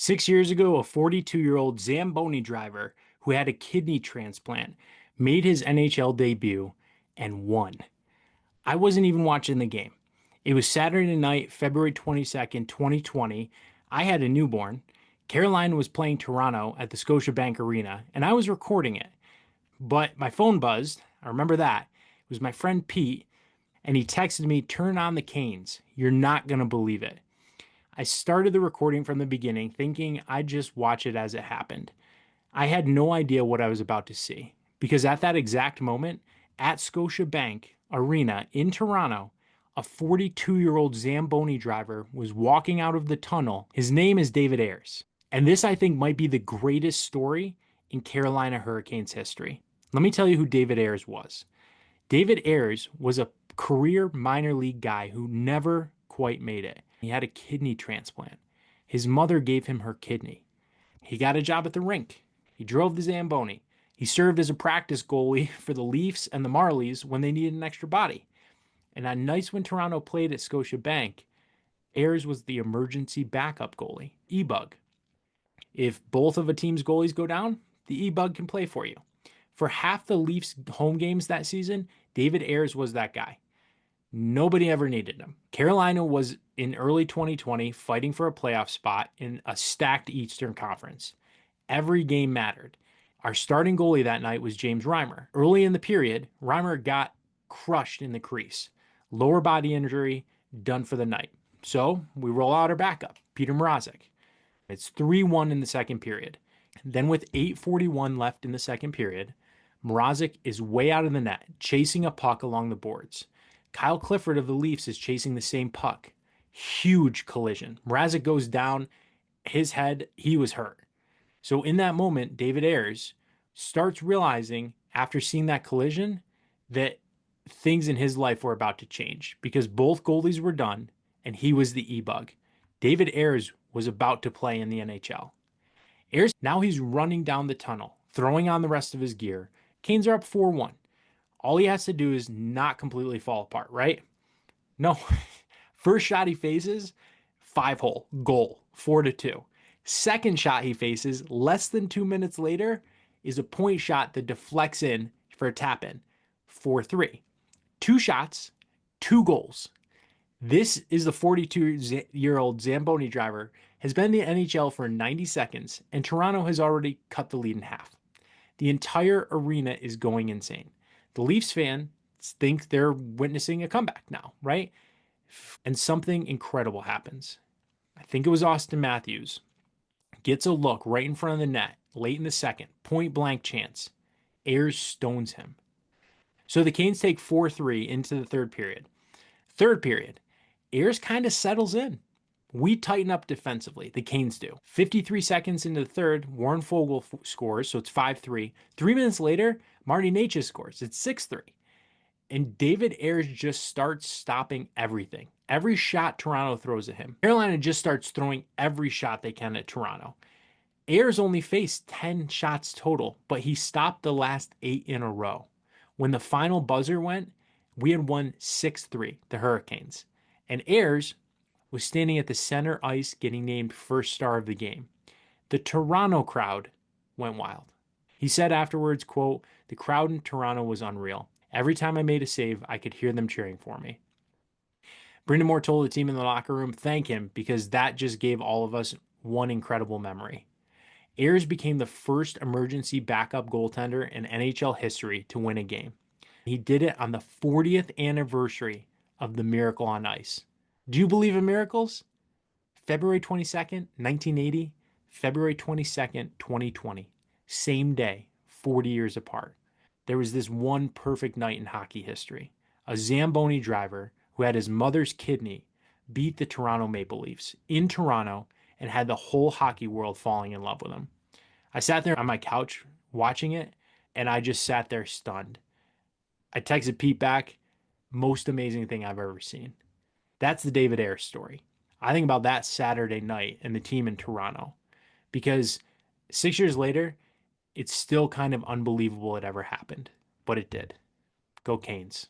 6 years ago, a 42-year-old Zamboni driver who had a kidney transplant made his NHL debut and won. I wasn't even watching the game. It was Saturday night, February 22nd, 2020. I had a newborn. Carolina was playing Toronto at the Scotiabank Arena, and I was recording it. But my phone buzzed. I remember that. It was my friend Pete, and he texted me, "Turn on the Canes. You're not going to believe it." I started the recording from the beginning, thinking I'd just watch it as it happened. I had no idea what I was about to see, because at that exact moment, at Scotiabank Arena in Toronto, a 42-year-old Zamboni driver was walking out of the tunnel. His name is David Ayres. And this, I think, might be the greatest story in Carolina Hurricanes history. Let me tell you who David Ayres was. David Ayres was a career minor league guy who never quite made it. He had a kidney transplant. His mother gave him her kidney. He got a job at the rink. He drove the Zamboni. He served as a practice goalie for the Leafs and the Marlies when they needed an extra body. And on nights when Toronto played at Scotiabank, Ayres was the emergency backup goalie, E-Bug. If both of a team's goalies go down, the E-Bug can play for you. For half the Leafs home games that season, David Ayres was that guy. Nobody ever needed him. Carolina was in early 2020 fighting for a playoff spot in a stacked Eastern Conference. Every game mattered. Our starting goalie that night was James Reimer. Early in the period, Reimer got crushed in the crease. Lower body injury, done for the night. So we roll out our backup, Peter Mrazek. It's 3-1 in the second period. Then with 8:41 left in the second period, Mrazek is way out of the net, chasing a puck along the boards. Kyle Clifford of the Leafs is chasing the same puck. Huge collision. Mrazek goes down, his head, he was hurt. So in that moment, David Ayres starts realizing after seeing that collision that things in his life were about to change because both goalies were done and he was the E-Bug. David Ayres was about to play in the NHL. Ayres, now he's running down the tunnel, throwing on the rest of his gear. Canes are up 4-1. All he has to do is not completely fall apart, right? No. First shot he faces, 5-hole, goal, 4-2. Second shot he faces, less than 2 minutes later, is a point shot that deflects in for a tap in, 4-3. Two shots, two goals. This is the 42-year-old Zamboni driver, has been in the NHL for 90 seconds, and Toronto has already cut the lead in half. The entire arena is going insane. The Leafs fans think they're witnessing a comeback now, right? And something incredible happens. I think it was Austin Matthews gets a look right in front of the net late in the second, point blank chance. Ayres stones him. So the Canes take 4-3 into the third period. Third period, Ayres kind of settles in. We tighten up defensively. The Canes do. 53 seconds into the third, Warren Foegele scores, so it's 5-3. 3 minutes later, Marty Necas scores. It's 6-3. And David Ayres just starts stopping everything. Every shot Toronto throws at him. Carolina just starts throwing every shot they can at Toronto. Ayres only faced 10 shots total, but he stopped the last 8 in a row. When the final buzzer went, we had won 6-3, the Hurricanes. And Ayres was standing at the center ice getting named first star of the game. The Toronto crowd went wild. He said afterwards, quote, "The crowd in Toronto was unreal. Every time I made a save, I could hear them cheering for me." Brendan Moore told the team in the locker room, thank him, because that just gave all of us one incredible memory. Ayres became the first emergency backup goaltender in NHL history to win a game. He did it on the 40th anniversary of the Miracle on Ice. Do you believe in miracles? February 22nd, 1980, February 22nd, 2020. Same day, 40 years apart. There was this one perfect night in hockey history. A Zamboni driver who had his mother's kidney beat the Toronto Maple Leafs in Toronto and had the whole hockey world falling in love with him. I sat there on my couch watching it, and I just sat there stunned. I texted Pete back, most amazing thing I've ever seen. That's the David Ayres story. I think about that Saturday night and the team in Toronto because 6 years later, it's still kind of unbelievable it ever happened, but it did. Go Canes.